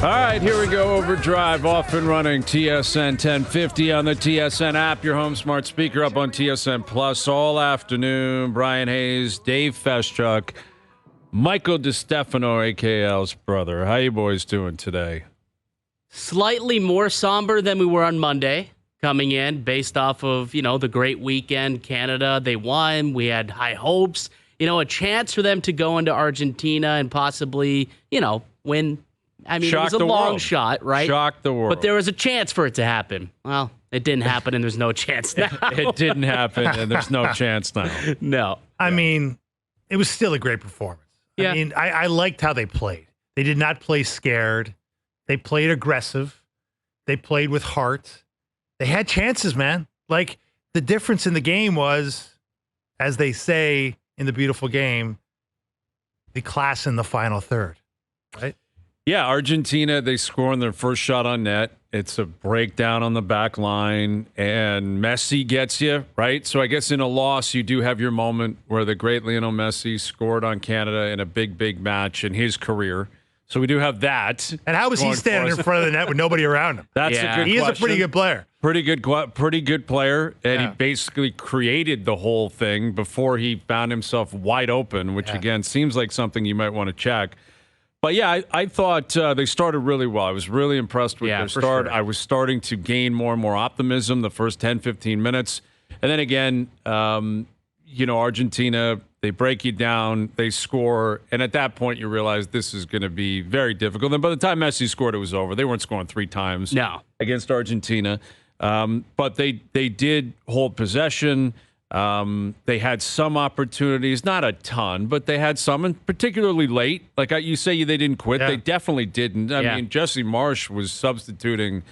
All right, here we go. Overdrive, off and running. TSN 1050 on the TSN app. Your home smart speaker up on TSN Plus all afternoon. Bryan Hayes, Dave Feschuk, Michael DeStefano, AKL's brother. How you boys doing today? Slightly more somber than we were on Monday coming in based off of, the great weekend. Canada, they won. We had high hopes. A chance for them to go into Argentina and possibly, win. I mean, Shock it was a long shot, right? Shock the world. But there was a chance for it to happen. Well, it didn't happen, and there's no chance now. It didn't happen, and there's no chance now. No. I mean, it was still a great performance. Yeah. I mean, I liked how they played. They did not play scared. They played aggressive. They played with heart. They had chances, man. Like, the difference in the game was, as they say in the beautiful game, the class in the final third, right? Yeah, Argentina, they score on their first shot on net. It's a breakdown on the back line, and Messi gets you, right? So I guess in a loss, you do have your moment where the great Lionel Messi scored on Canada in a big, big match in his career. So we do have that. And how was he standing in front of the net with nobody around him? That's a good question. He is a pretty good player. Pretty good player, and he basically created the whole thing before he found himself wide open, which, again, seems like something you might want to check. But, yeah, I thought they started really well. I was really impressed with their start. Sure. I was starting to gain more and more optimism the first 10, 15 minutes. And then, again, Argentina, they break you down, they score, and at that point you realize this is going to be very difficult. And by the time Messi scored, it was over. They weren't scoring three times against Argentina. But they did hold possession. They had some opportunities, not a ton, but they had some, and particularly late. Like you say, they didn't quit. Yeah. They definitely didn't. I mean, Jesse Marsh was substituting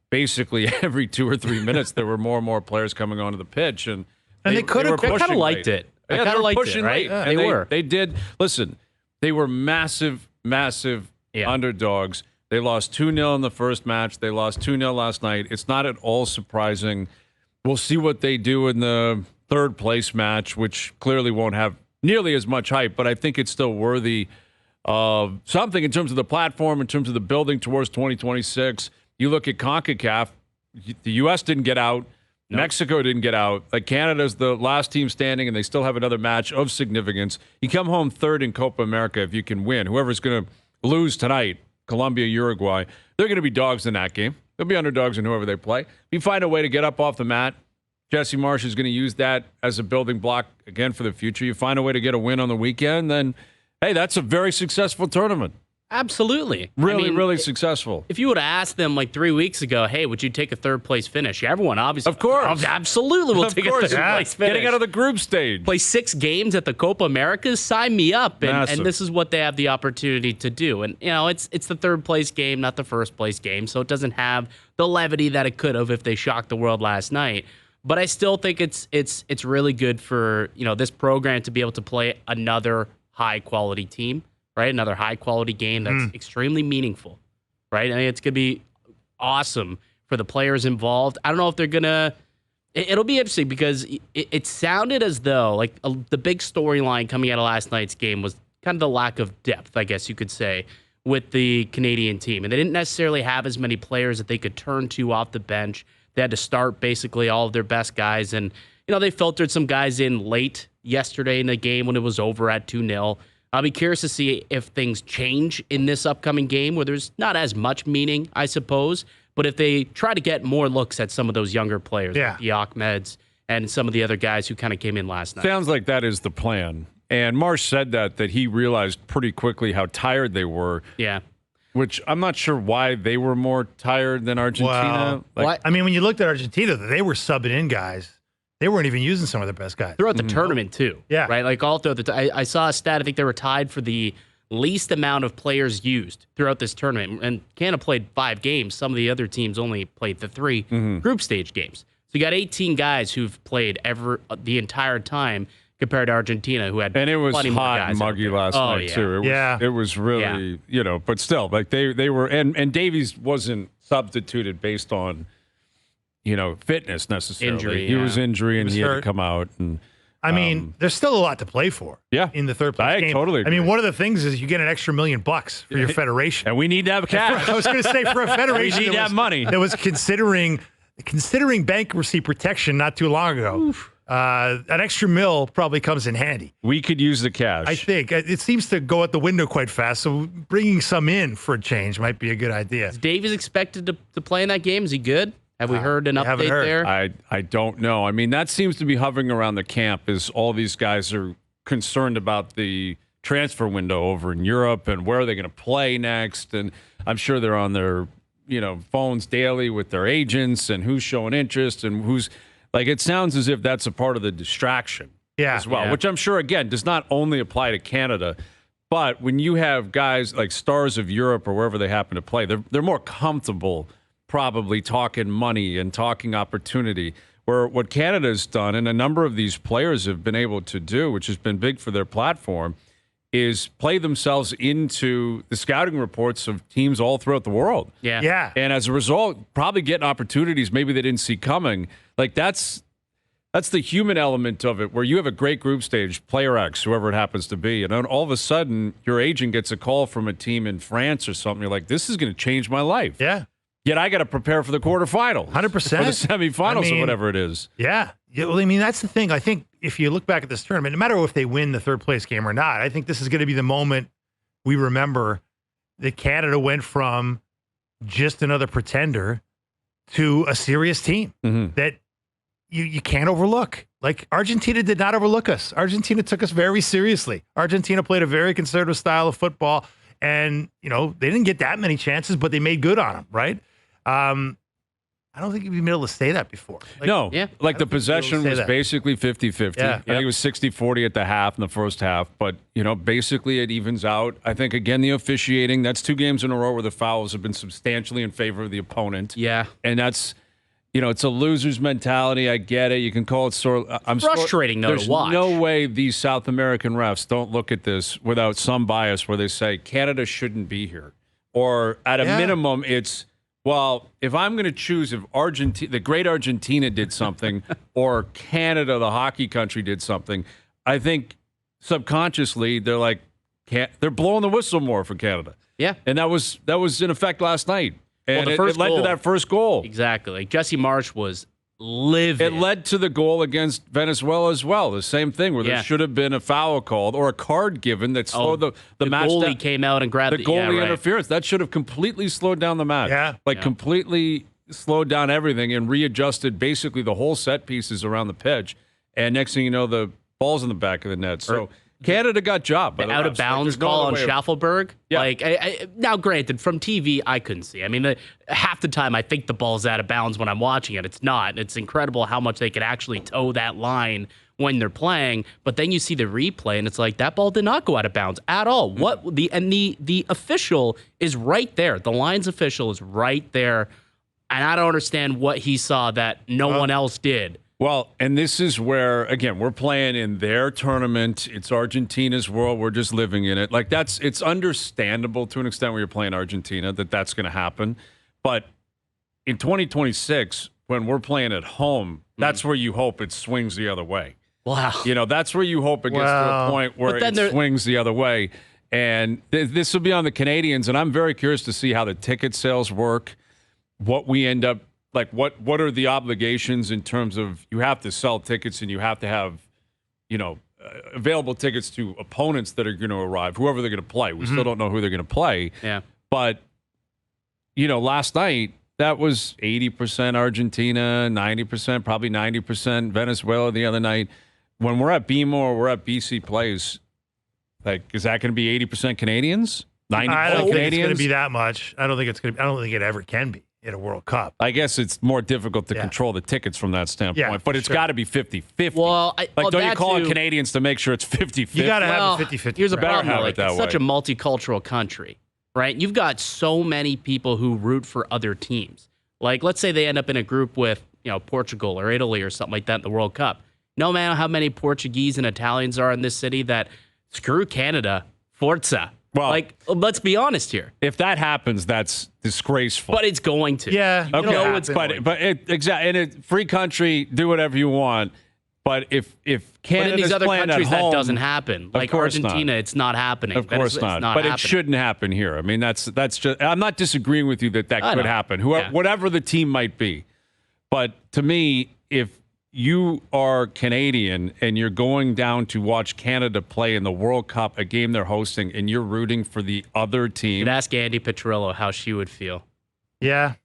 basically every 2 or 3 minutes. There were more and more players coming onto the pitch, and they could have. I kind of liked it. I kind of liked it, right? Yeah, they were. They did. Listen, they were massive underdogs. They lost 2-0 in the first match. They lost 2-0 last night. It's not at all surprising. We'll see what they do in the third place match, which clearly won't have nearly as much hype, but I think it's still worthy of something in terms of the platform, in terms of the building towards 2026. You look at CONCACAF, the U.S. didn't get out. Nope. Mexico didn't get out. Like, Canada's the last team standing, and they still have another match of significance. You come home third in Copa America if you can win. Whoever's going to lose tonight, Colombia, Uruguay, they're going to be dogs in that game. They'll be underdogs in whoever they play. If you find a way to get up off the mat, Jesse Marsh is going to use that as a building block, again, for the future. You find a way to get a win on the weekend, then, hey, that's a very successful tournament. Absolutely. Really successful. If you would have asked them like 3 weeks ago, hey, would you take a third-place finish? Everyone obviously. Of course. Absolutely will take a third-place finish. Getting out of the group stage. Play 6 games at the Copa America, sign me up. And this is what they have the opportunity to do. And, it's the third-place game, not the first-place game, so it doesn't have the levity that it could have if they shocked the world last night. But I still think it's really good for, this program to be able to play another high-quality team. Right, another high-quality game that's extremely meaningful, right? I mean, it's going to be awesome for the players involved. I don't know if they're going to – it'll be interesting because it sounded as though, like, the big storyline coming out of last night's game was kind of the lack of depth, I guess you could say, with the Canadian team. And they didn't necessarily have as many players that they could turn to off the bench. They had to start basically all of their best guys. And, they filtered some guys in late yesterday in the game when it was over at 2-0. I'll be curious to see if things change in this upcoming game where there's not as much meaning, I suppose, but if they try to get more looks at some of those younger players, like the Ahmeds and some of the other guys who kind of came in last night. Sounds like that is the plan. And Marsh said that he realized pretty quickly how tired they were. Yeah. Which I'm not sure why they were more tired than Argentina. Well, I mean, when you looked at Argentina, they were subbing in guys. They weren't even using some of their best guys. Throughout the tournament, too. Yeah. Right? Like, all throughout I saw a stat, I think they were tied for the least amount of players used throughout this tournament. And Canada played 5 games. Some of the other teams only played the 3 group stage games. So you got 18 guys who've played the entire time compared to Argentina, who had and it was plenty hot more guys and muggy last night, too. It was really, but still, like, they were, and Davies wasn't substituted based on, fitness necessarily. Injury, he was injury and he had hurt. to come out. And I mean, there's still a lot to play for. Yeah. In the third place game. Totally agree. I mean, one of the things is you get an extra $1 million for your federation. And we need to have cash. I was going to say for a federation we need to have money. That was considering bankruptcy protection not too long ago. An extra $1 million probably comes in handy. We could use the cash. I think it seems to go out the window quite fast. So bringing some in for a change might be a good idea. Is Davies expected to play in that game? Is he good? Have we heard an update there? I don't know. I mean, that seems to be hovering around the camp as all these guys are concerned about the transfer window over in Europe and where are they going to play next. And I'm sure they're on their phones daily with their agents and who's showing interest and who's like. It sounds as if that's a part of the distraction as well, which I'm sure again does not only apply to Canada, but when you have guys like stars of Europe or wherever they happen to play, they're more comfortable probably talking money and talking opportunity. Where what Canada's done, and a number of these players have been able to do, which has been big for their platform, is play themselves into the scouting reports of teams all throughout the world. Yeah. And as a result, probably getting opportunities maybe they didn't see coming. Like that's the human element of it, where you have a great group stage, player X, whoever it happens to be, and then all of a sudden your agent gets a call from a team in France or something. You're like, this is going to change my life. Yeah. Yet I got to prepare for the quarterfinals. 100%. Or the semifinals or whatever it is. Yeah. Well, I mean, that's the thing. I think if you look back at this tournament, no matter if they win the third place game or not, I think this is going to be the moment we remember that Canada went from just another pretender to a serious team that you can't overlook. Like Argentina did not overlook us. Argentina took us very seriously. Argentina played a very conservative style of football, and they didn't get that many chances, but they made good on them, right? I don't think you've been able to say that before. Like the possession was basically 50-50. Yeah. I think it was 60-40 at the half in the first half. But, basically it evens out. I think, again, the officiating, that's 2 games in a row where the fouls have been substantially in favor of the opponent. Yeah. And that's, it's a loser's mentality. I get it. You can call it frustrating, though, to watch. There's no way these South American refs don't look at this without some bias where they say Canada shouldn't be here. Or at a minimum, it's, well, if I'm going to choose if the great Argentina did something or Canada, the hockey country, did something, I think subconsciously they're like, they're blowing the whistle more for Canada. Yeah. And that was in effect last night. And it led to that first goal. Exactly. Like Jesse Marsh was livid. It led to the goal against Venezuela as well. The same thing where there should have been a foul called or a card given that slowed the match down. The goalie came out and grabbed the goalie interference. That should have completely slowed down the match. Yeah. Completely slowed down everything and readjusted basically the whole set pieces around the pitch. And next thing you know, the ball's in the back of the net. So Canada got jobbed. The out of bounds call on Schaffelberg. Yeah. Now, granted, from TV, I couldn't see. I mean, half the time I think the ball's out of bounds when I'm watching it. It's not. It's incredible how much they could actually toe that line when they're playing. But then you see the replay, and it's like that ball did not go out of bounds at all. The official is right there. The line's official is right there, and I don't understand what he saw that no one else did. Well, and this is where, again, we're playing in their tournament. It's Argentina's world. We're just living in it. Like, it's understandable to an extent when you're playing Argentina that's going to happen. But in 2026, when we're playing at home, that's where you hope it swings the other way. Wow. That's where you hope it gets to a point where it swings the other way. And this will be on the Canadians, and I'm very curious to see how the ticket sales work, what we end up. Like, what are the obligations in terms of you have to sell tickets and you have to have, available tickets to opponents that are going to arrive, whoever they're going to play. We still don't know who they're going to play. Yeah. But, last night, that was 80% Argentina, 90%, probably 90% Venezuela the other night. When we're at BMO or we're at BC Place, like, is that going to be 80% Canadians? 90% Canadians? I don't think it's going to be that much. I don't think it ever can be in a World Cup. I guess it's more difficult to control the tickets from that standpoint, but it's got to be 50-50. Well, don't you call on Canadians to make sure it's 50-50? You got to have a 50-50. Here's a problem, have though. it that It's such a multicultural country, right? You've got so many people who root for other teams. Like, let's say they end up in a group with, Portugal or Italy or something like that in the World Cup. No matter how many Portuguese and Italians are in this city, that screw Canada, Forza. Well, let's be honest here. If that happens, that's disgraceful. But it's going to. Yeah. Okay. But exactly. In a free country, do whatever you want. But if Canada's in these other playing countries, at home, that doesn't happen. Like Argentina, it's not happening. Of course not. But it shouldn't happen here. I mean, that's just. I'm not disagreeing with you that could happen. Whatever the team might be. But to me, if you are Canadian and you're going down to watch Canada play in the World Cup, a game they're hosting, and you're rooting for the other team, you'd ask Andy Petrillo how she would feel. Yeah.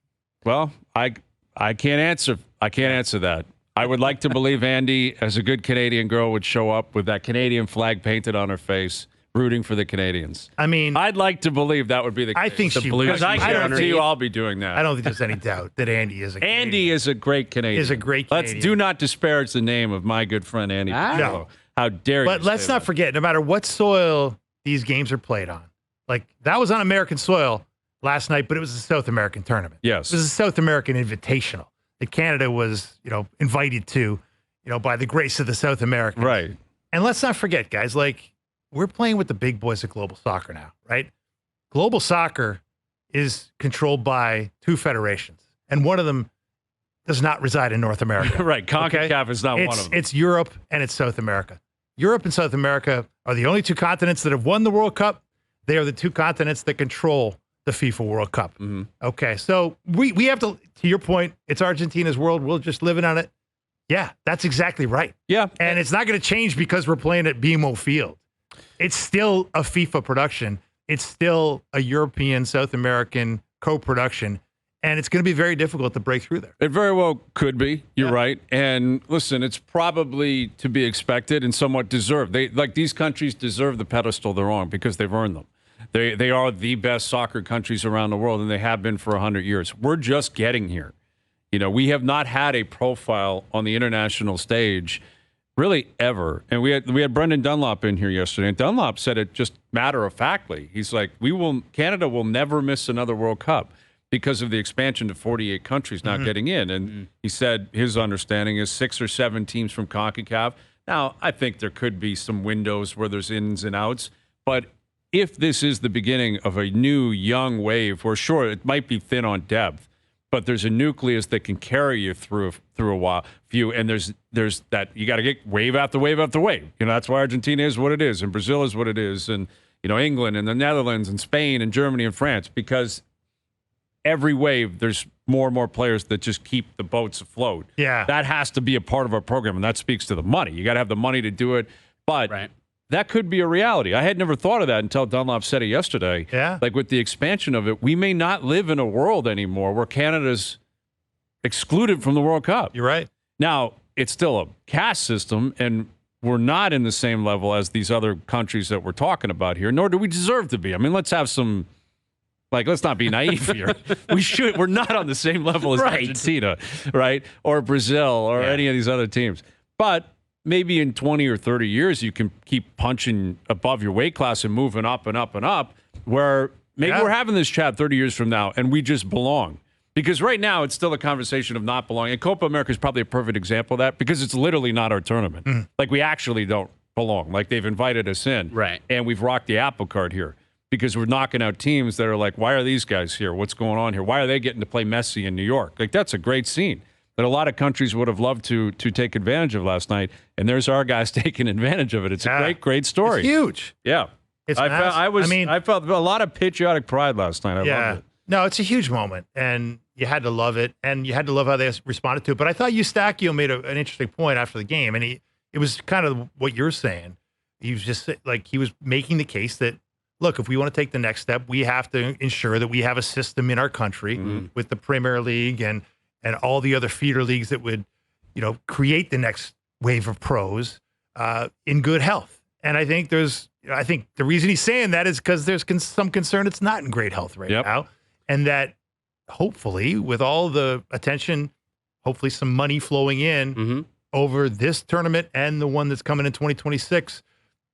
Well, I can't answer. I can't answer that. I would like to believe Andy, as a good Canadian girl, would show up with that Canadian flag painted on her face, rooting for the Canadians. I mean, I'd like to believe that would be the case. I think she would. Because I guarantee you I'll be doing that. I don't think there's any doubt that Andy is a Canadian. Andy is a great Canadian. Is a great Canadian. Let's do not disparage the name of my good friend Andy. No. How dare you? But let's not forget, no matter what soil these games are played on, like that was on American soil last night, but it was a South American tournament. Yes. It was a South American invitational that Canada was, invited to, by the grace of the South Americans. Right. And let's not forget, guys, like we're playing with the big boys of global soccer now, right? Global soccer is controlled by two federations, and one of them does not reside in North America. Right. CONCACAF is not one of them. It's Europe and it's South America. Europe and South America are the only two continents that have won the World Cup. They are the two continents that control the FIFA World Cup. Mm-hmm. Okay, so we have to your point, it's Argentina's world. We're just living on it. Yeah, that's exactly right. Yeah. And it's not going to change because we're playing at BMO Field. It's still a FIFA production. It's still a European, South American co-production. And it's going to be very difficult to break through there. It very well could be. You're right. And listen, it's probably to be expected and somewhat deserved. These countries deserve the pedestal they're on because they've earned them. They are the best soccer countries around the world, and they have been for 100 years. We're just getting here. We have not had a profile on the international stage really ever. And we had Brendan Dunlop in here yesterday, and Dunlop said it just matter-of-factly. He's like, Canada will never miss another World Cup because of the expansion to 48 countries not getting in. And he said his understanding is 6 or 7 teams from CONCACAF. Now, I think there could be some windows where there's ins and outs, but if this is the beginning of a new young wave, where sure, it might be thin on depth, but there's a nucleus that can carry you through a few, and there's that you got to get wave after wave after wave. That's why Argentina is what it is, and Brazil is what it is, and England and the Netherlands and Spain and Germany and France, because every wave there's more and more players that just keep the boats afloat. Yeah, that has to be a part of our program, and that speaks to the money. You got to have the money to do it, but. Right. That could be a reality. I had never thought of that until Dunlop said it yesterday. Yeah. Like with the expansion of it, we may not live in a world anymore where Canada's excluded from the World Cup. You're right. Now, it's still a caste system, and we're not in the same level as these other countries that we're talking about here, nor do we deserve to be. I mean, let's have some, let's not be naive here. We're not on the same level as Argentina, right? Or Brazil or any of these other teams. But maybe in 20 or 30 years, you can keep punching above your weight class and moving up and up and up, where maybe we're having this chat 30 years from now and we just belong. Because right now, it's still a conversation of not belonging. And Copa America is probably a perfect example of that because it's literally not our tournament. We actually don't belong. They've invited us in. Right. And we've rocked the apple cart here because we're knocking out teams that are like, why are these guys here? What's going on here? Why are they getting to play Messi in New York? That's a great scene that a lot of countries would have loved to take advantage of last night, and there's our guys taking advantage of it. It's a great story. It's huge. Yeah. I felt a lot of patriotic pride last night. I loved it. No, it's a huge moment, and you had to love it, and you had to love how they responded to it. But I thought Eustachio made an interesting point after the game, and it was kind of what you're saying. He was just he was making the case that, look, if we want to take the next step, we have to ensure that we have a system in our country with the Premier League and all the other feeder leagues that would, create the next wave of pros in good health. And I think the reason he's saying that is because there's some concern it's not in great health right now. And that hopefully with all the attention, hopefully some money flowing in over this tournament and the one that's coming in 2026,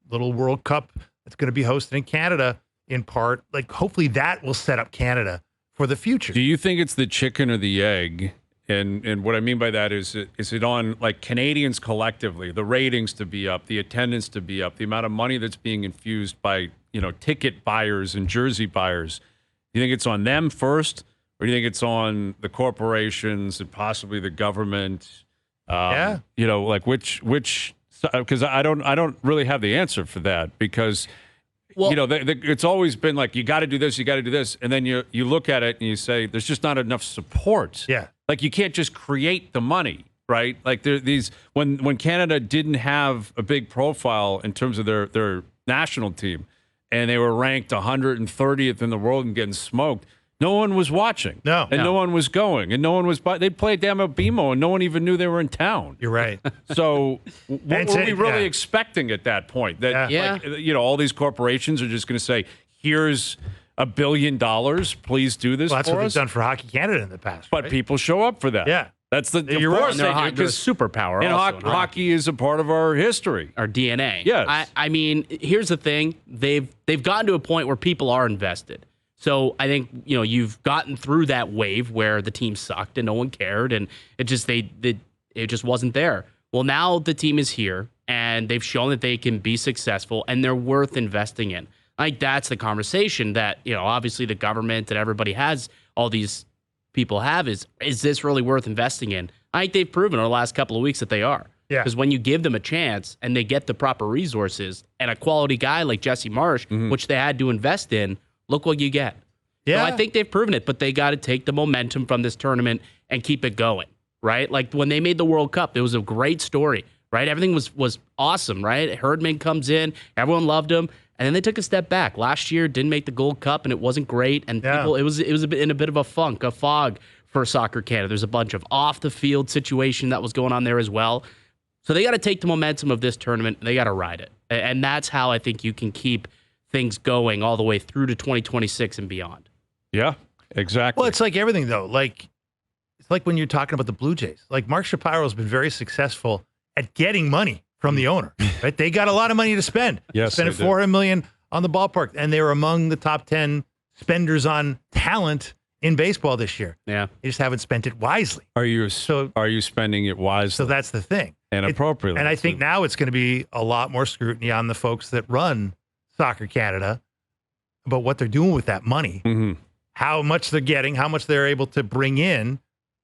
little World Cup that's going to be hosted in Canada in part, hopefully that will set up Canada for the future. Do you think it's the chicken or the egg? And what I mean by that is it on Canadians collectively, the ratings to be up, the attendance to be up, the amount of money that's being infused by, ticket buyers and jersey buyers. Do you think it's on them first, or do you think it's on the corporations and possibly the government Like which because I don't really have the answer for that because. Well, it's always been like, you got to do this, you got to do this. And then you look at it and you say, there's just not enough support. Yeah. Like, you can't just create the money, right? Like, when Canada didn't have a big profile in terms of their national team and they were ranked 130th in the world and getting smoked, no one was watching. No one was going. And no one was – they played damn BMO and no one even knew they were in town. You're right. So what were we really expecting at that point? That all these corporations are just going to say, here's $1 billion. Please do this for us. That's what they've done for Hockey Canada in the past. But people show up for that. Yeah. That's the you're right. They're a superpower. And hockey is a part of our history. Our DNA. Yes. I mean, here's the thing. They've gotten to a point where people are invested. So I think, you've gotten through that wave where the team sucked and no one cared and it just wasn't there. Well, now the team is here and they've shown that they can be successful and they're worth investing in. I think that's the conversation that, obviously the government and everybody has, all these people have is this really worth investing in? I think they've proven over the last couple of weeks that they are. Yeah. Because when you give them a chance and they get the proper resources and a quality guy like Jesse Marsh, which they had to invest in, look what you get. Yeah. So I think they've proven it, but they got to take the momentum from this tournament and keep it going, right? Like when they made the World Cup, it was a great story, right? Everything was awesome, right? Herdman comes in, everyone loved him, and then they took a step back. Last year, didn't make the Gold Cup, and it wasn't great, and people, it was in a bit of a fog for Soccer Canada. There's a bunch of off the field situation that was going on there as well. So they got to take the momentum of this tournament. They got to ride it, and that's how I think you can keep things going all the way through to 2026 and beyond. Yeah, exactly. Well, it's like everything, though. It's like when you're talking about the Blue Jays. Like, Mark Shapiro has been very successful at getting money from the owner, right? They got a lot of money to spend. Yes, spent $400 million on the ballpark, and they were among the top 10 spenders on talent in baseball this year. Yeah. They just haven't spent it wisely. Are you spending it wisely? So that's the thing. And appropriately. And I think now it's going to be a lot more scrutiny on the folks that run Soccer Canada about what they're doing with that money. Mm-hmm. How much they're getting, how much they're able to bring in.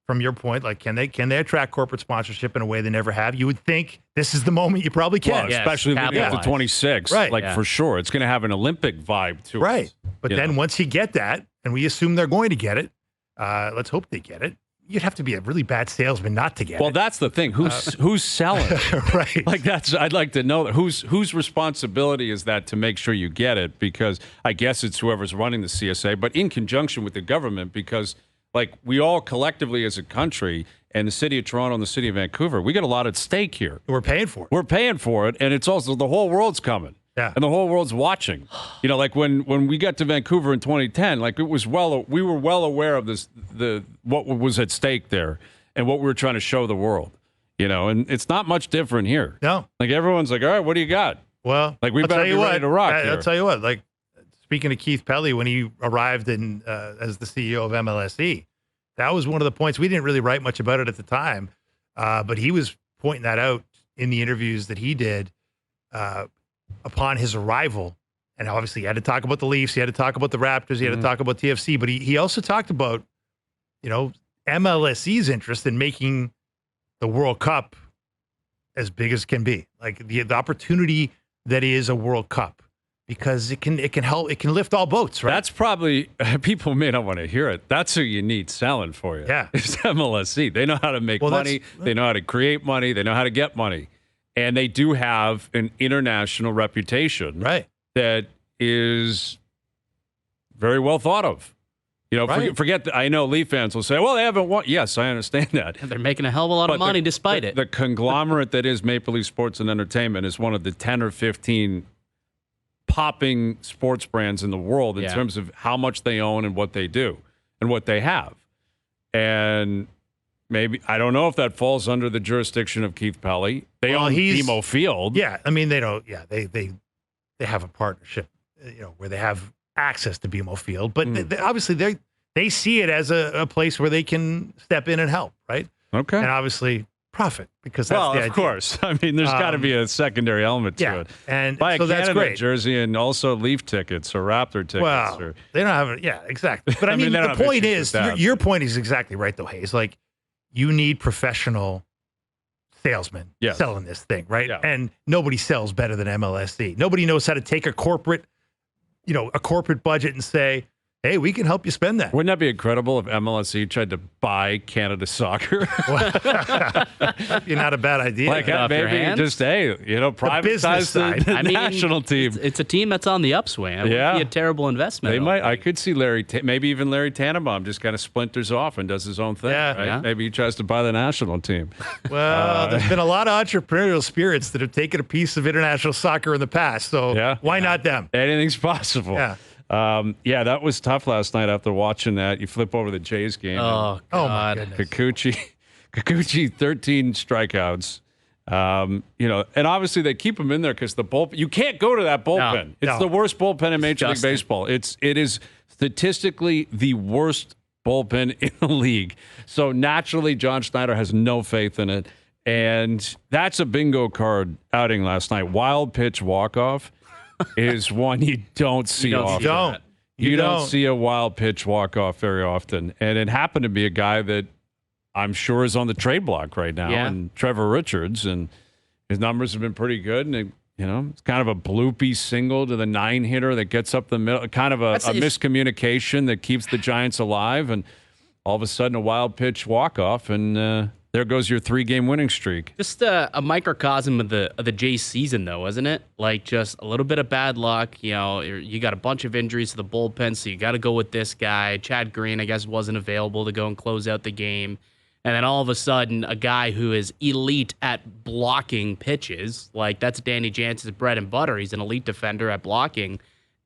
From your point, like, can they attract corporate sponsorship in a way they never have? You would think this is the moment you probably can. Well, especially when you get to 26. Right. For sure. It's going to have an Olympic vibe to it. Right. But then once you get that, and we assume they're going to get it, let's hope they get it. You'd have to be a really bad salesman not to get it. Well, that's the thing. Who's selling? Right. Like, I'd like to know that. Whose responsibility is that to make sure you get it? Because I guess it's whoever's running the CSA, but in conjunction with the government, because like we all collectively as a country and the city of Toronto and the city of Vancouver, we got a lot at stake here. We're paying for it. We're paying for it, and it's also the whole world's coming. Yeah. And the whole world's watching. Like when we got to Vancouver in 2010, like we were well aware of what was at stake there and what we were trying to show the world. And it's not much different here. No. Like everyone's like, all right, what do you got? Well, like we better be ready to rock here. I'll tell you what, like speaking of Keith Pelly, when he arrived as the CEO of MLSE, that was one of the points. We didn't really write much about it at the time, but he was pointing that out in the interviews that he did upon his arrival. And obviously he had to talk about the Leafs, he had to talk about the Raptors, he had to talk about TFC, but he also talked about, MLSE's interest in making the World Cup as big as can be. Like the opportunity that is a World Cup. Because it can help, it can lift all boats, right? That's probably, people may not want to hear it. That's who you need selling for you. Yeah. It's MLSE. They know how to make money. They know how to create money. They know how to get money. And they do have an international reputation. Right. That is very well thought of. Forget that. I know Leaf fans will say, well, they haven't won. Yes, I understand that. And they're making a hell of a lot of money despite it. The conglomerate that is Maple Leaf Sports and Entertainment is one of the 10 or 15 popping sports brands in the world in terms of how much they own and what they do and what they have. And maybe, I don't know if that falls under the jurisdiction of Keith Pelly. They own BMO Field. Yeah. I mean, they don't, they have a partnership, where they have access to BMO Field, but obviously they see it as a place where they can step in and help. Right. Okay. And obviously profit, because that's the idea. Of course. I mean, there's got to be a secondary element to it. And buy a so Canada that's great. jersey and also Leaf tickets or Raptor tickets. Well, they don't have it. Yeah, exactly. But I mean, the point is, your point is exactly right, though, Hayes. Like, you need professional salesman Yes. selling this thing, right? Yeah. And nobody sells better than MLSE. Nobody knows how to take a corporate budget and say, hey, we can help you spend that. Wouldn't that be incredible if MLSE tried to buy Canada Soccer? You're not a bad idea. Get off your maybe hands. just, privatize side. the national team. It's a team that's on the upswing. It would be a terrible investment. They might. I could see maybe even Larry Tannenbaum just kind of splinters off and does his own thing. Yeah. Right? Yeah. Maybe he tries to buy the national team. Well, there's been a lot of entrepreneurial spirits that have taken a piece of international soccer in the past. So why not them? Anything's possible. Yeah. That was tough last night after watching that. You flip over the Jays game. Oh, Oh, my God. goodness. Kikuchi, 13 strikeouts. And obviously they keep him in there because the bullpen. You can't go to that bullpen. It's the worst bullpen in Major League Baseball. It is statistically the worst bullpen in the league. So naturally, John Schneider has no faith in it. And that's a bingo card outing last night. Wild pitch walk-off is one you don't see often. You don't see a wild pitch walk-off very often. And it happened to be a guy that I'm sure is on the trade block right now, and Trevor Richards, and his numbers have been pretty good. And it's kind of a bloopy single to the 9-hitter that gets up the middle, kind of a miscommunication that keeps the Giants alive, and all of a sudden a wild pitch walk-off, and there goes your 3-game winning streak. Just a microcosm of the Jays season, though, isn't it? Like, just a little bit of bad luck. You got a bunch of injuries to the bullpen, so you got to go with this guy. Chad Green, I guess, wasn't available to go and close out the game. And then all of a sudden, a guy who is elite at blocking pitches, like that's Danny Jansen's bread and butter. He's an elite defender at blocking.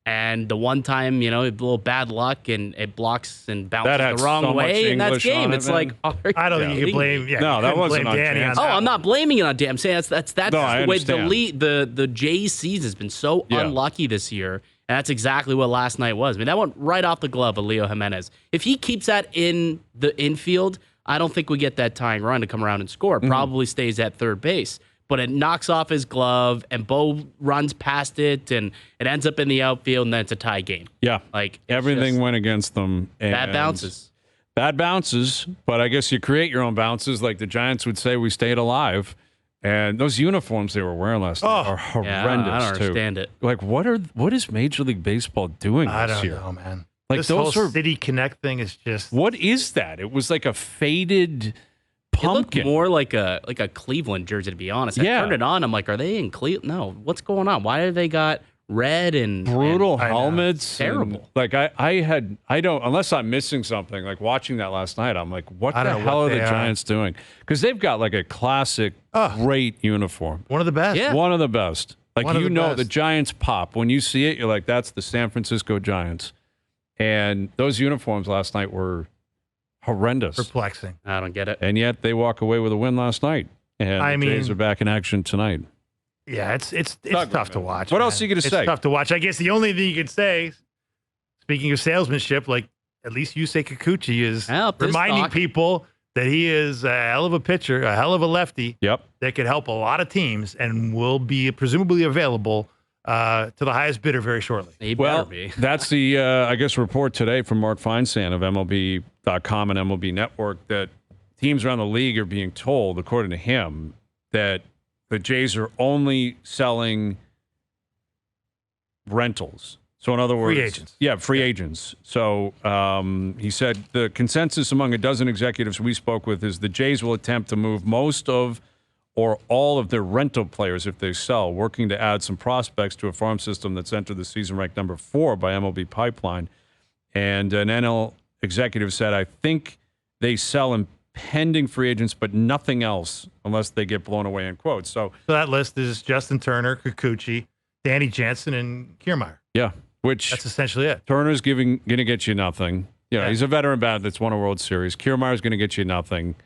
And the one time, a little bad luck and it blocks and bounces the wrong way, and that's game. It's like, I don't think you can blame. Yeah, no, that wasn't blame Danny on that. I'm not blaming it on Danny. I'm saying that's the way the Jays season has been so unlucky this year. And that's exactly what last night was. I mean, that went right off the glove of Leo Jimenez. If he keeps that in the infield, I don't think we get that tying run to come around and score. Probably stays at third base. But it knocks off his glove, and Bo runs past it, and it ends up in the outfield, and then it's a tie game. Yeah. Like everything went against them. Bad bounces. Bad bounces, but I guess you create your own bounces. Like the Giants would say, we stayed alive. And those uniforms they were wearing last night are horrendous, I don't understand it. Like, what is Major League Baseball doing this year? I don't know, man. Like this those whole City Connect thing is just. What is that? It was like a faded pumpkin. It looked more like a Cleveland jersey, to be honest. I turned it on. I'm like, are they in Cleveland? No. What's going on? Why do they got red and brutal helmets? Terrible. Like I don't unless I'm missing something. Like watching that last night, I'm like, what the hell are the Giants doing? Because they've got like a classic, great uniform. One of the best. Yeah. One of the best. Like the Giants pop when you see it. You're like, that's the San Francisco Giants. And those uniforms last night were horrendous. Perplexing. I don't get it. And yet they walk away with a win last night. And the Jays are back in action tonight. Yeah, it's tough to watch. What else are you going to say? It's tough to watch. I guess the only thing you can say, speaking of salesmanship, like at least Yusei Kikuchi is reminding people that he is a hell of a pitcher, a hell of a lefty. Yep. That could help a lot of teams and will be presumably available to the highest bidder very shortly. He better be. That's the, I guess, report today from Mark Feinsand of MLB.com and MLB Network that teams around the league are being told, according to him, that the Jays are only selling rentals. So in other words, free agents. Yeah, free agents. So he said the consensus among a dozen executives we spoke with is the Jays will attempt to move most of or all of their rental players if they sell, working to add some prospects to a farm system that's entered the season ranked number 4 by MLB Pipeline. And an NL executive said, I think they sell in pending free agents, but nothing else unless they get blown away, in quotes. So that list is Justin Turner, Kikuchi, Danny Jansen, and Kiermaier. Yeah, which that's essentially it. Turner's going to get you nothing. He's a veteran bat that's won a World Series. Kiermaier's going to get you nothing.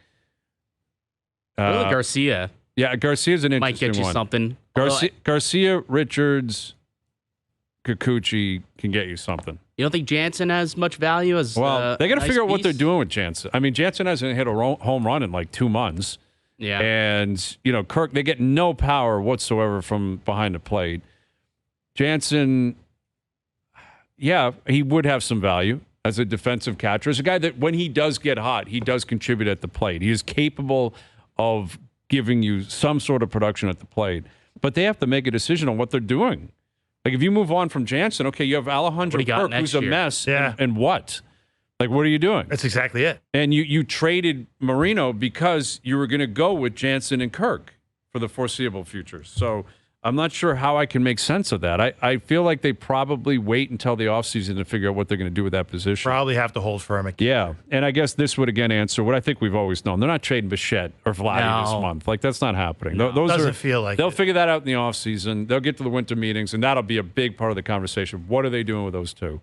Garcia. Yeah, Garcia's an interesting might get you one. Something. Garcia, Richards, Kikuchi can get you something. You don't think Jansen has much value as well? They got to figure out what they're doing with Jansen. I mean, Jansen hasn't hit a home run in like 2 months. Yeah, and Kirk, they get no power whatsoever from behind the plate. Jansen, yeah, he would have some value as a defensive catcher. As a guy that when he does get hot, he does contribute at the plate. He is capable of giving you some sort of production at the plate. But they have to make a decision on what they're doing. Like, if you move on from Jansen, okay, you have Alejandro Kirk, who's a mess, and what? Like, what are you doing? That's exactly it. And you traded Marino because you were going to go with Jansen and Kirk for the foreseeable future. So I'm not sure how I can make sense of that. I feel like they probably wait until the offseason to figure out what they're going to do with that position. Probably have to hold firm again. Yeah, and I guess this would again answer what I think we've always known. They're not trading Bichette or Vladdy this month. Like, that's not happening. No, doesn't feel like they'll it. figure that out in the offseason. They'll get to the winter meetings, and that'll be a big part of the conversation. What are they doing with those two?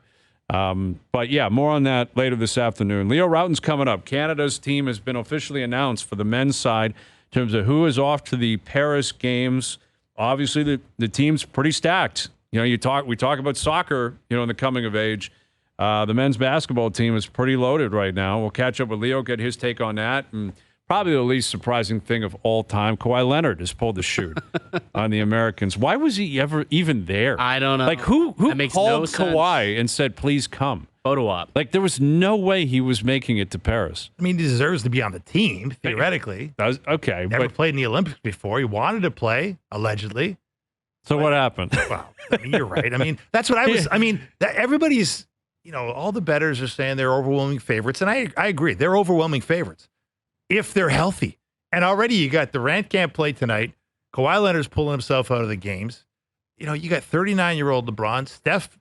But yeah, more on that later this afternoon. Leo Rautins coming up. Canada's team has been officially announced for the men's side in terms of who is off to the Paris games. Obviously, the team's pretty stacked. You know, we talk about soccer, you know, in the coming of age. The men's basketball team is pretty loaded right now. We'll catch up with Leo, get his take on that. And probably the least surprising thing of all time, Kawhi Leonard has pulled the shoot on the Americans. Why was he ever even there? I don't know. Like, who That makes called no sense. Kawhi and said, please come? Photo op. Like, there was no way he was making it to Paris. I mean, he deserves to be on the team, theoretically. Okay. Never played in the Olympics before. He wanted to play, allegedly. So what happened? Well, I mean, you're right. I mean, that's what I was. I mean, everybody's, you know, all the bettors are saying they're overwhelming favorites. And I agree. They're overwhelming favorites if they're healthy. And already you got Durant can't play tonight. Kawhi Leonard's pulling himself out of the games. You know, you got 39-year-old LeBron. Steph,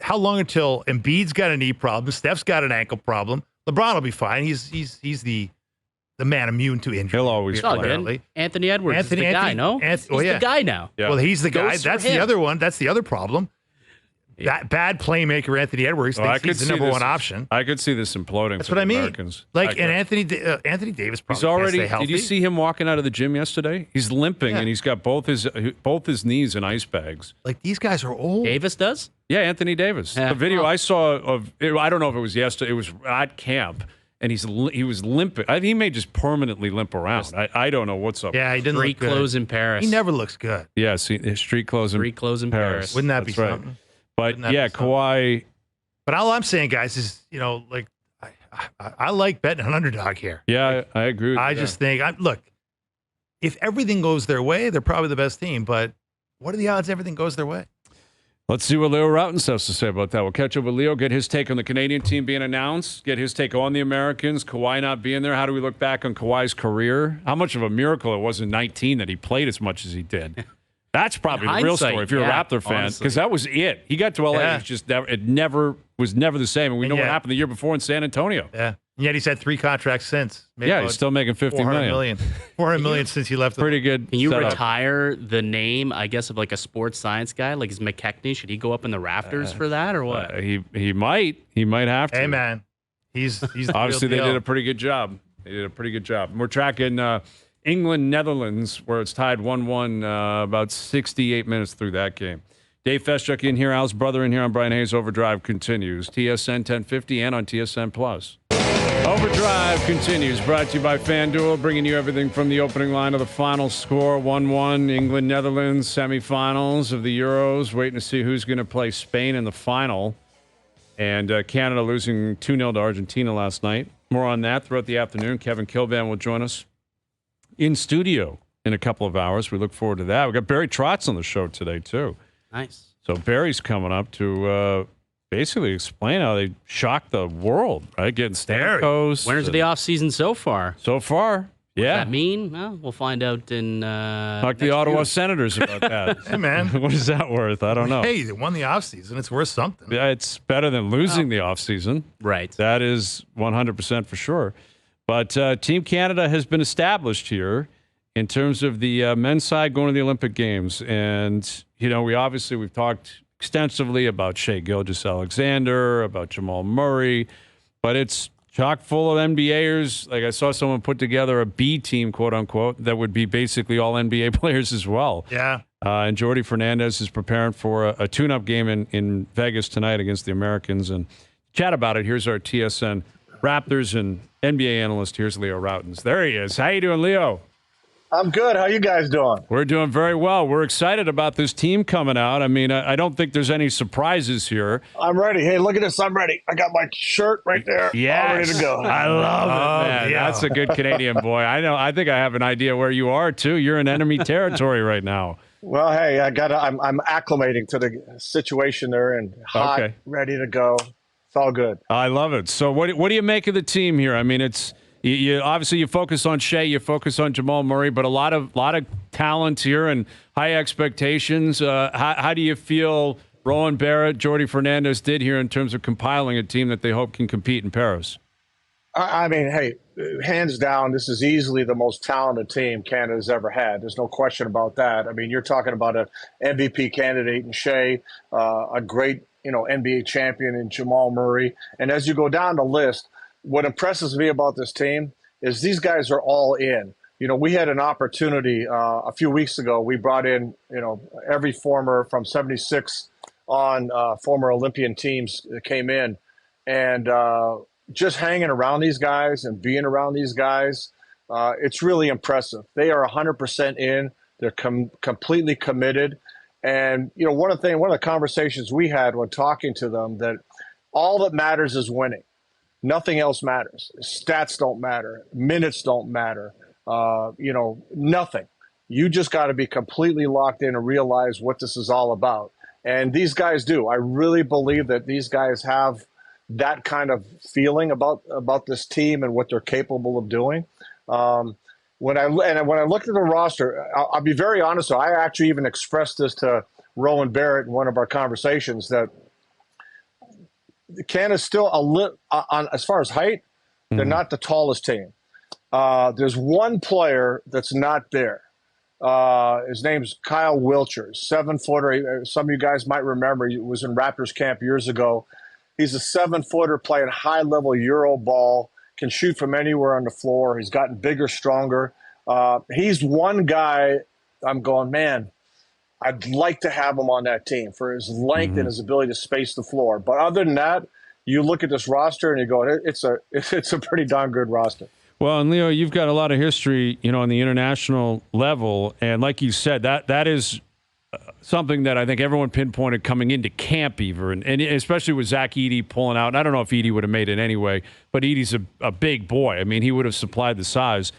how long until Embiid's got a knee problem? Steph's got an ankle problem. LeBron will be fine. He's the man immune to injury. He'll always play. Anthony Edwards is the guy, no? He's the guy now. Yeah. Well, he's the guy. Goes That's for him. the other one. That's the other problem. That bad playmaker Anthony Edwards thinks he's the number one option. I could see this imploding. That's for what I the mean. Americans. Like, and Anthony Davis probably he's already. can't stay healthy. Did you see him walking out of the gym yesterday? He's limping and he's got both his knees in ice bags. Like, these guys are old. Davis does? Yeah, Anthony Davis. Yeah. The video I saw of I don't know if it was yesterday. It was at camp, and he was limping. He may just permanently limp around. I don't know what's up. Yeah, he didn't Street look good. clothes in Paris. He never looks good. Yeah, see, street clothes in Paris. Wouldn't that be That's right. something? But yeah, Kawhi. But all I'm saying, guys, is, you know, like, I like betting an underdog here. Yeah, I agree with you. I just think, look, if everything goes their way, they're probably the best team. But what are the odds everything goes their way? Let's see what Leo Rautins has to say about that. We'll catch up with Leo, get his take on the Canadian team being announced, get his take on the Americans, Kawhi not being there. How do we look back on Kawhi's career? How much of a miracle it was in 19 that he played as much as he did. That's probably the real story if you're a Raptor fan, because that was it. He got to LA, it was never the same, and we know what happened the year before in San Antonio. Yeah, and yet he's had 3 contracts since. He's still making $50 million. $400 million since he left. Pretty good. Can you setup. retire the name, I guess, of like a sports science guy, like is McKechnie? Should he go up in the rafters for that, or what? He might have to. Hey man, he's the obviously real they deal. did a pretty good job. And we're tracking England, Netherlands, where it's tied 1-1 about 68 minutes through that game. Dave Feschuk in here, Al's brother in here on Bryan Hayes. Overdrive continues. TSN 1050 and on TSN Plus. Overdrive continues, brought to you by FanDuel, bringing you everything from the opening line of the final score, 1-1, England, Netherlands, semifinals of the Euros, waiting to see who's going to play Spain in the final. And Canada losing 2-0 to Argentina last night. More on that throughout the afternoon. Kevin Kilban will join us in studio in a couple of hours. We look forward to that. We've got Barry Trotz on the show today, too. Nice. So Barry's coming up to basically explain how they shocked the world, right? Getting Stamkos. Winners of the offseason so far. So far, yeah. What does that mean? Well, we'll find out in Talk to the Ottawa Senators about that. Hey man, what is that worth? I don't know. Hey, they won the offseason. It's worth something. Yeah, it's better than losing the offseason. Right. That is 100% for sure. But Team Canada has been established here in terms of the men's side going to the Olympic Games. And, you know, we've talked extensively about Shai Gilgeous-Alexander, about Jamal Murray, but it's chock full of NBAers. Like, I saw someone put together a B team, quote unquote, that would be basically all NBA players as well. Yeah. And Jordi Fernandez is preparing for a tune-up game in Vegas tonight against the Americans. And chat about it. Here's our TSN Raptors and NBA analyst. Here's Leo Rautins. There he is. How you doing, Leo? I'm good. How you guys doing? We're doing very well. We're excited about this team coming out. I mean, I don't think there's any surprises here. I'm ready. Hey, look at this. I'm ready. I got my shirt right there. Yes. All ready to go. I love it, man. Yeah. That's a good Canadian boy. I know. I think I have an idea where you are, too. You're in enemy territory right now. Well, hey, I'm acclimating to the situation there and hot, Okay. ready to go. It's all good. I love it. So what do you make of the team here? I mean, it's you obviously you focus on Shai, you focus on Jamal Murray, but a lot of talent here and high expectations. How do you feel Rowan Barrett, Jordi Fernandez did here in terms of compiling a team that they hope can compete in Paris? I mean, hey, hands down, this is easily the most talented team Canada's ever had. There's no question about that. I mean, you're talking about an MVP candidate in Shai, a great NBA champion in Jamal Murray. And as you go down the list, what impresses me about this team is these guys are all in. We had an opportunity a few weeks ago. We brought in, every former from 76 on former Olympian teams that came in. And just hanging around these guys and being around these guys, it's really impressive. They are 100% in. They're completely committed. And, one of the conversations we had when talking to them, that all that matters is winning. Nothing else matters. Stats don't matter. Minutes don't matter. Nothing. You just got to be completely locked in and realize what this is all about. And these guys do. I really believe that these guys have that kind of feeling about this team and what they're capable of doing. When I looked at the roster, I'll be very honest. I actually even expressed this to Rowan Barrett in one of our conversations, that Canada's still a little on as far as height. They're not the tallest team. There's one player that's not there. His name's Kyle Wilcher, 7-footer. Some of you guys might remember he was in Raptors camp years ago. He's a 7-footer playing high-level Euro ball, can shoot from anywhere on the floor. He's gotten bigger, stronger. He's one guy I'm going, man, I'd like to have him on that team for his length and his ability to space the floor. But other than that, you look at this roster and you go, it's a pretty darn good roster. Well, and Leo, you've got a lot of history, on the international level, and like you said, that is something that I think everyone pinpointed coming into camp, even, and especially with Zach Edey pulling out. And I don't know if Edey would have made it anyway, but Edey's a big boy. I mean, he would have supplied the size.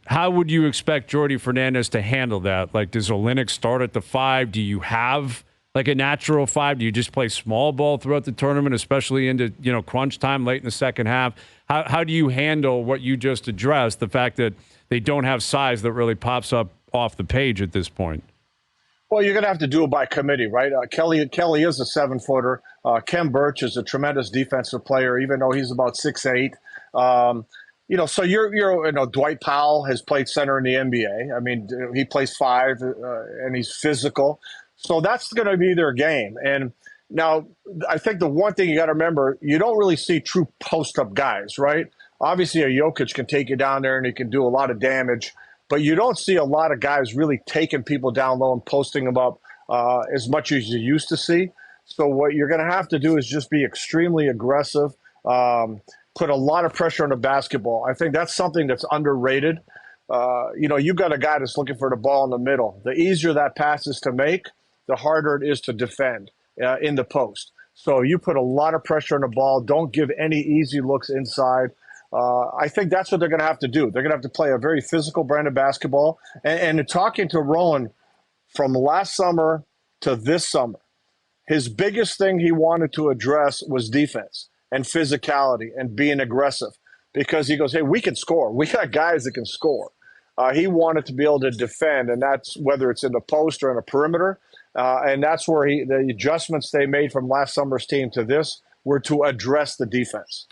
How would you expect Jordi Fernandez to handle that? Like, does Olynyk start at the 5? Do you have like a natural 5? Do you just play small ball throughout the tournament, especially into crunch time late in the second half? How do you handle what you just addressed, the fact that they don't have size that really pops up off the page at this point? Well, you're going to have to do it by committee, right? Kelly is a 7-footer. Kem Birch is a tremendous defensive player, even though he's about 6'8". So you're Dwight Powell has played center in the NBA. I mean, he plays 5 and he's physical. So that's going to be their game. And now I think the one thing you got to remember, you don't really see true post-up guys, right? Obviously, a Jokic can take you down there and he can do a lot of damage, but you don't see a lot of guys really taking people down low and posting them up as much as you used to see. So what you're going to have to do is just be extremely aggressive, put a lot of pressure on the basketball. I think that's something that's underrated. You've got a guy that's looking for the ball in the middle. The easier that pass is to make, the harder it is to defend in the post. So you put a lot of pressure on the ball. Don't give any easy looks inside. I think that's what they're going to have to do. They're going to have to play a very physical brand of basketball. And talking to Rowan from last summer to this summer, his biggest thing he wanted to address was defense and physicality and being aggressive, because he goes, hey, we can score. We got guys that can score. He wanted to be able to defend, and that's whether it's in the post or in a perimeter. And that's where the adjustments they made from last summer's team to this were to address the defense.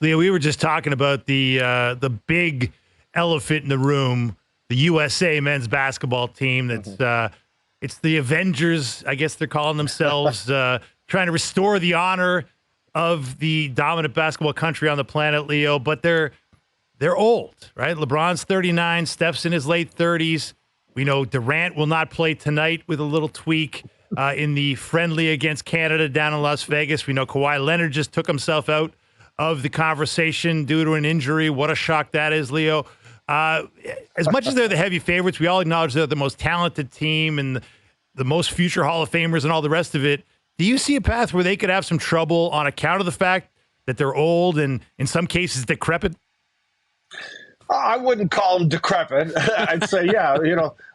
Leo, we were just talking about the big elephant in the room, the USA men's basketball team. That's it's the Avengers, I guess they're calling themselves, trying to restore the honor of the dominant basketball country on the planet, Leo. But they're old, right? LeBron's 39, Steph's in his late 30s. We know Durant will not play tonight with a little tweak in the friendly against Canada down in Las Vegas. We know Kawhi Leonard just took himself out of the conversation due to an injury. What a shock that is, Leo. as much as they're the heavy favorites, we all acknowledge they're the most talented team and the most future Hall of Famers and all the rest of it. Do you see a path where they could have some trouble on account of the fact that they're old and in some cases decrepit? I wouldn't call them decrepit. I'd say, yeah,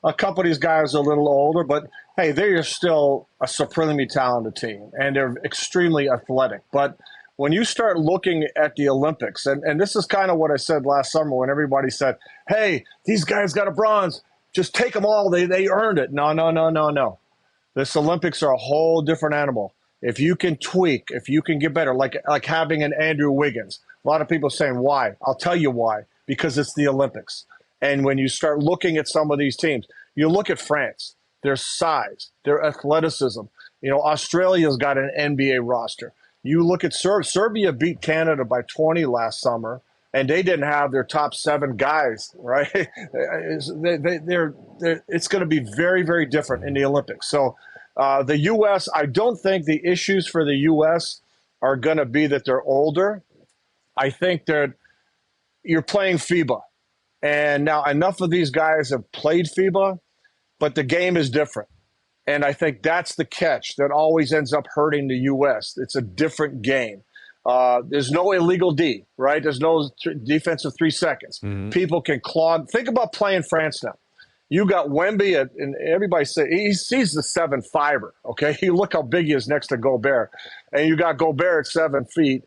a couple of these guys are a little older, but hey, they're still a supremely talented team, and they're extremely athletic. But when you start looking at the Olympics, and this is kind of what I said last summer when everybody said, hey, these guys got a bronze, just take them all, they earned it. No. This Olympics are a whole different animal. If you can tweak, if you can get better, like having an Andrew Wiggins. A lot of people saying, why? I'll tell you why. Because it's the Olympics. And when you start looking at some of these teams, you look at France, their size, their athleticism. Australia's got an NBA roster. You look at Serbia beat Canada by 20 last summer, and they didn't have their top 7 guys, right? It's going to be very, very different in the Olympics. So the U.S., I don't think the issues for the U.S. are going to be that they're older. I think you're playing FIBA. And now enough of these guys have played FIBA, but the game is different. And I think that's the catch that always ends up hurting the U.S. It's a different game. There's no illegal D, right? There's no defensive 3 seconds. Mm-hmm. People can clog. Think about playing France now. You got Wemby, and everybody say he's the 7'5", okay? You look how big he is next to Gobert. And you got Gobert at 7 feet.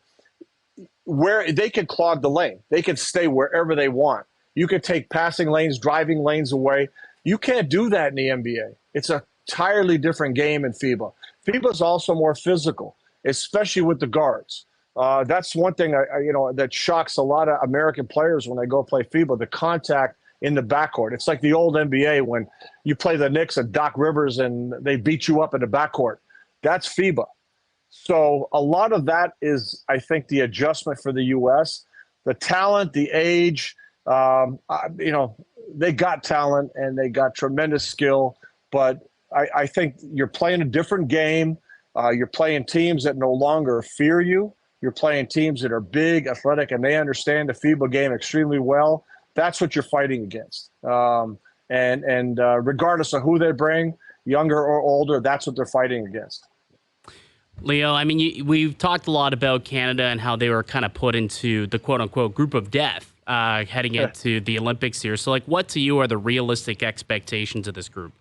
Where they can clog the lane. They can stay wherever they want. You can take passing lanes, driving lanes away. You can't do that in the NBA. It's a entirely different game in FIBA. FIBA is also more physical, especially with the guards. That's one thing that shocks a lot of American players when they go play FIBA, the contact in the backcourt. It's like the old NBA when you play the Knicks and Doc Rivers and they beat you up in the backcourt. That's FIBA. So a lot of that is, I think, the adjustment for the U.S. The talent, the age, they got talent and they got tremendous skill. But I think you're playing a different game. You're playing teams that no longer fear you. You're playing teams that are big, athletic, and they understand the FIBA game extremely well. That's what you're fighting against. And regardless of who they bring, younger or older, that's what they're fighting against. Leo, I mean, we've talked a lot about Canada and how they were kind of put into the quote-unquote group of death heading into the Olympics here. So, what to you are the realistic expectations of this group?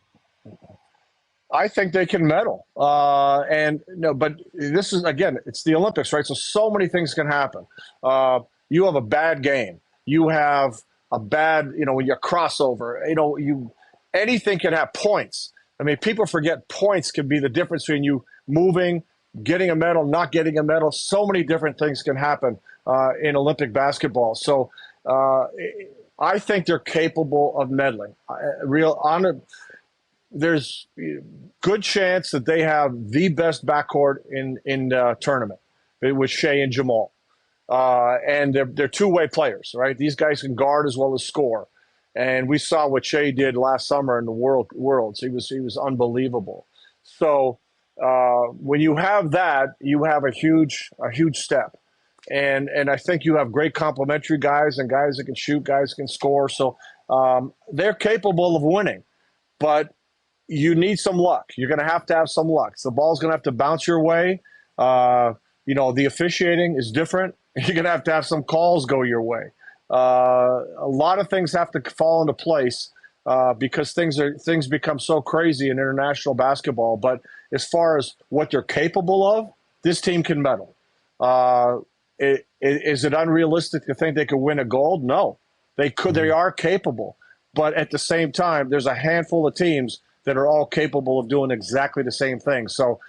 I think they can medal. But this is, again, it's the Olympics, right? So many things can happen. You have a bad game. You have a bad, when you crossover, anything can have points. I mean, people forget points can be the difference between you moving, getting a medal, not getting a medal. So many different things can happen in Olympic basketball. So I think they're capable of medaling. There's good chance that they have the best backcourt in the tournament with Shai and Jamal. And they're two-way players, right? These guys can guard as well as score. And we saw what Shai did last summer in the Worlds. He was unbelievable. So when you have that, you have a huge step. And I think you have great complementary guys and guys that can shoot, guys that can score. So they're capable of winning. But you need some luck. You're going to have some luck. So the ball's going to have to bounce your way. The officiating is different. You're going to have some calls go your way. A lot of things have to fall into place because things become so crazy in international basketball. But as far as what they're capable of, this team can medal. Is it unrealistic to think they could win a gold? No, they could. They are capable. But at the same time, there's a handful of teams that are all capable of doing exactly the same thing. So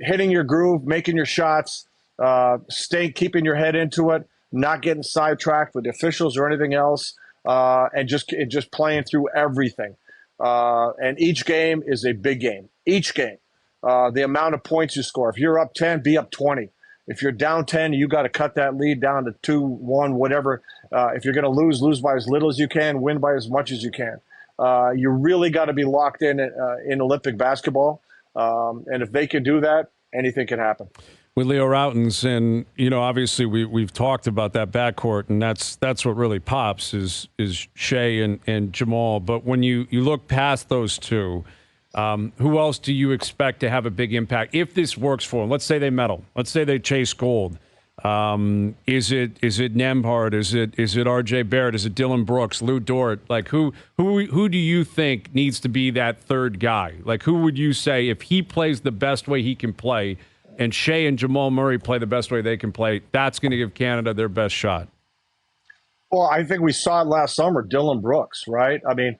hitting your groove, making your shots, keeping your head into it, not getting sidetracked with the officials or anything else, and just playing through everything. And each game is a big game. Each game, the amount of points you score. If you're up 10, be up 20. If you're down 10, you got to cut that lead down to 2-1, whatever. If you're going to lose by as little as you can, win by as much as you can. You really got to be locked in Olympic basketball. And if they can do that, anything can happen. with Leo Rautins, and obviously we've talked about that backcourt, and that's what really pops is Shai and Jamal. But when you look past those two, who else do you expect to have a big impact if this works for them? Let's say they medal. Let's say they chase gold. Is it Nembhard? Is it RJ Barrett? Is it Dylan Brooks? Lou Dort? Like who do you think needs to be that third guy? Like who would you say if he plays the best way he can play, and Shai and Jamal Murray play the best way they can play, that's going to give Canada their best shot? Well, I think we saw it last summer, Dylan Brooks, right? I mean,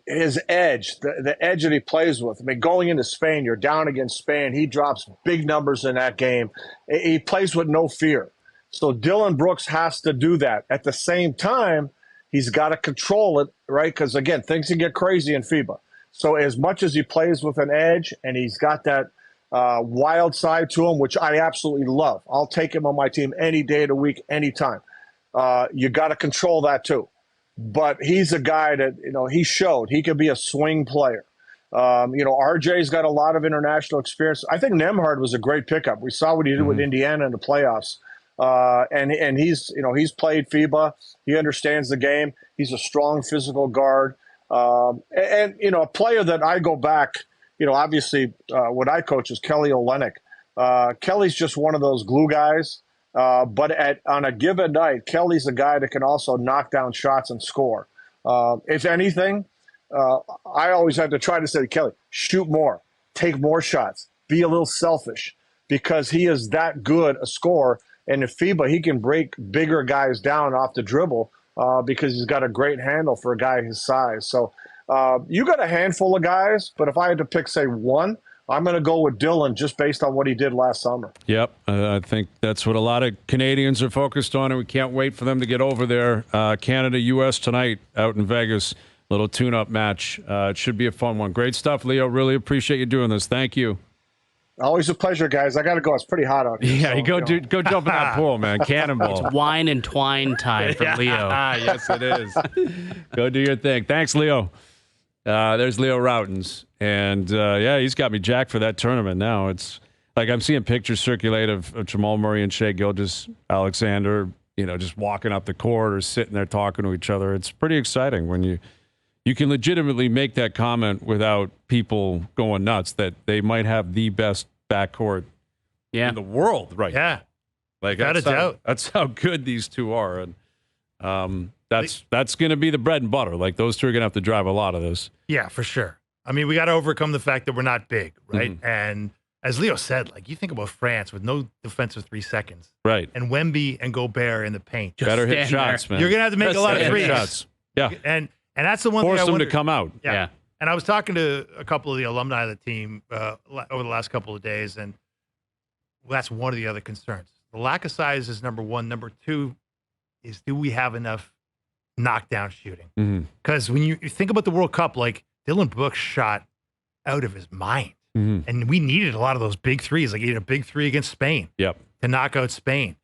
his edge, the edge that he plays with. I mean, going into Spain, you're down against Spain. He drops big numbers in that game. He plays with no fear. So Dylan Brooks has to do that. At the same time, he's got to control it, right? Because, again, things can get crazy in FIBA. So as much as he plays with an edge and he's got that wild side to him, which I absolutely love. I'll take him on my team any day of the week, anytime. You got to control that too. But he's a guy that, he showed he could be a swing player. RJ's got a lot of international experience. I think Nembhard was a great pickup. We saw what he did with Indiana in the playoffs. And he's played FIBA. He understands the game. He's a strong physical guard. A player that I go back, obviously what I coach is Kelly Olynyk. Kelly's just one of those glue guys. But on a given night, Kelly's a guy that can also knock down shots and score. If anything, I always have to try to say to Kelly, shoot more, take more shots, be a little selfish, because he is that good a scorer. And in FIBA, he can break bigger guys down off the dribble because he's got a great handle for a guy his size. So you got a handful of guys, but if I had to pick, say, one, I'm going to go with Dylan just based on what he did last summer. Yep. I think that's what a lot of Canadians are focused on, and we can't wait for them to get over there. Canada-U.S. tonight out in Vegas. Little tune-up match. It should be a fun one. Great stuff, Leo. Really appreciate you doing this. Thank you. Always a pleasure, guys. I got to go. It's pretty hot out here. Yeah, so, go jump in that pool, man. Cannonball. It's wine and twine time for Leo. Yes, it is. Go do your thing. Thanks, Leo. There's Leo Rautins. And, he's got me jacked for that tournament now. It's like I'm seeing pictures circulate of Jamal Murray and Shai Gilgeous-Alexander, just walking up the court or sitting there talking to each other. It's pretty exciting when you can legitimately make that comment without people going nuts that they might have the best backcourt in the world right now. Like that's how good these two are. And that's going to be the bread and butter. Like those two are going to have to drive a lot of this. Yeah, for sure. I mean, we got to overcome the fact that we're not big, right? Mm-hmm. And as Leo said, like you think about France with no defensive 3 seconds. Right. And Wemby and Gobert in the paint. Just better hit shots, man. You're going to have to make a lot of threes. Shots. Yeah. And that's the one thing I them to come out. Yeah. And I was talking to a couple of the alumni of the team over the last couple of days, and that's one of the other concerns. The lack of size is number one. Number two is, do we have enough knockdown shooting? Because when you think about the World Cup, like Dylan Brooks shot out of his mind. And we needed a lot of those big threes. Like he had a big three against Spain to knock out Spain.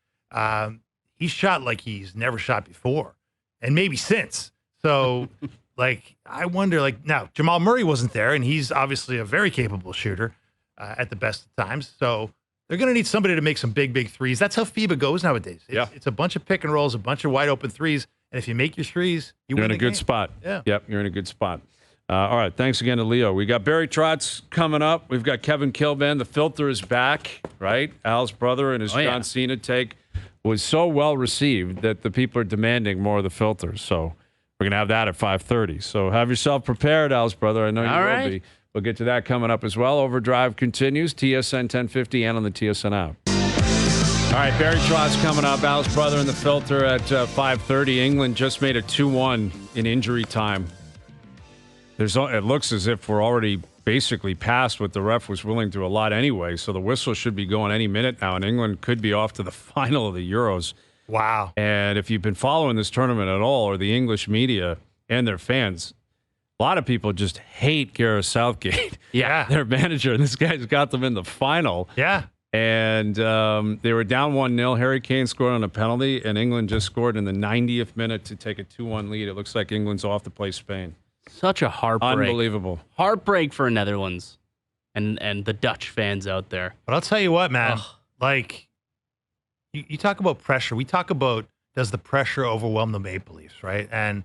He shot like he's never shot before and maybe since. So, like, I wonder, like, now, Jamal Murray wasn't there, and he's obviously a very capable shooter at the best of times. So they're going to need somebody to make some big, big threes. That's how FIBA goes nowadays. It's a bunch of pick and rolls, a bunch of wide open threes. And if you make your threes, you're in a good spot. Yeah. Yep, you're in a good spot. All right, thanks again to Leo. We got Barry Trotz coming up. We've got Kevin Kilbane. The filter is back, right? Al's brother and his John Cena take was so well received that the people are demanding more of the filter. So we're going to have that at 5:30. So have yourself prepared, Al's brother. I know you will be. We'll get to that coming up as well. Overdrive continues, TSN 1050 and on the TSN app. All right, Barry Trotz coming up. Al's brother in the filter at 5:30. England just made a 2-1 in injury time. It looks as if we're already basically past what the ref was willing to allot anyway. So the whistle should be going any minute now, and England could be off to the final of the Euros. Wow. And if you've been following this tournament at all, or the English media and their fans, a lot of people just hate Gareth Southgate. Yeah. Their manager. And this guy's got them in the final. Yeah. And they were down 1-0. Harry Kane scored on a penalty, and England just scored in the 90th minute to take a 2-1 lead. It looks like England's off to play Spain. Such a heartbreak. Unbelievable. Heartbreak for Netherlands. and the Dutch fans out there. But I'll tell you what, man. Like, you talk about pressure. We talk about, does the pressure overwhelm the Maple Leafs, right? And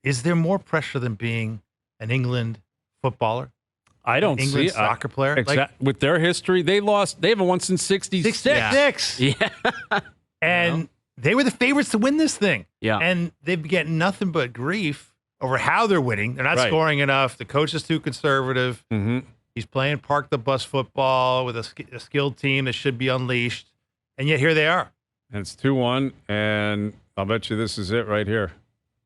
is there more pressure than being an England footballer? I don't England see soccer player. With their history, they haven't won since 66. Yeah. And they were the favorites to win this thing. Yeah. And they've getting nothing but grief over how they're winning. They're not scoring enough. The coach is too conservative. Mm-hmm. He's playing park the bus football with a skilled team that should be unleashed. And yet here they are. And it's 2-1, and I'll bet you this is it right here.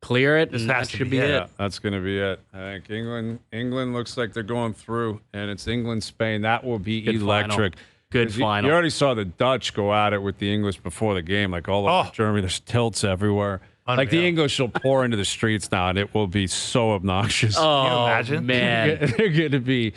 Clear it, This and has that to should be be it. it. That's going to be it. I think England looks like they're going through, and it's England-Spain. That will be Good electric. final. Good final. You already saw the Dutch go at it with the English before the game, like all over Germany. There's tilts everywhere. Unreal. Like the English will pour into the streets now, and it will be so obnoxious. Oh, Can you imagine? man. They're going to be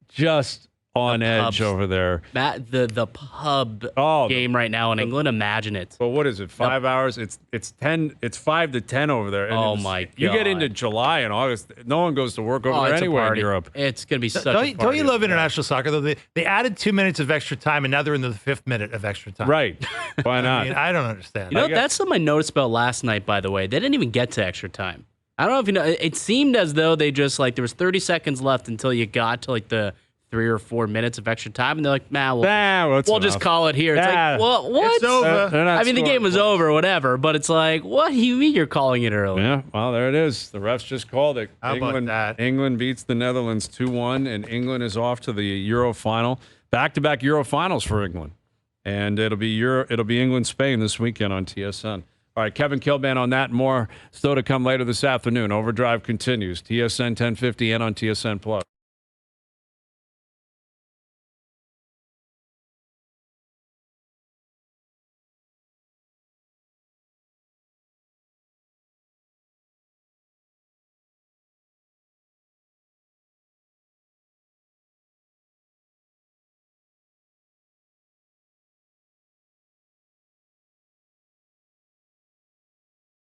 just on edge over there. Matt, the pub game right now in England, imagine it. Well, what is it? 5 hours? It's 5 to 10 over there. And My God. You get into July and August, no one goes to work over there it's a anywhere in party. Europe. It's going to be such a party. Don't you love international soccer, though? They added 2 minutes of extra time, and now they're in the 5th minute of extra time. Right. Why not? I mean, I don't understand. You know, that's something I noticed about last night, by the way. They didn't even get to extra time. I don't know if you know. It seemed as though they just, like, there was 30 seconds left until you got to, like, the 3 or 4 minutes of extra time, and they're like, we'll just call it here. It's like, what? It's over. I mean, the game was over, whatever, but it's like, what do you mean you're calling it early? Yeah, well, there it is. The refs just called it. How about that? England beats the Netherlands 2-1, and England is off to the Euro final. Back-to-back Euro finals for England. And it'll be England-Spain this weekend on TSN. All right, Kevin Kilbane on that and more still to come later this afternoon. Overdrive continues. TSN 1050 and on TSN Plus.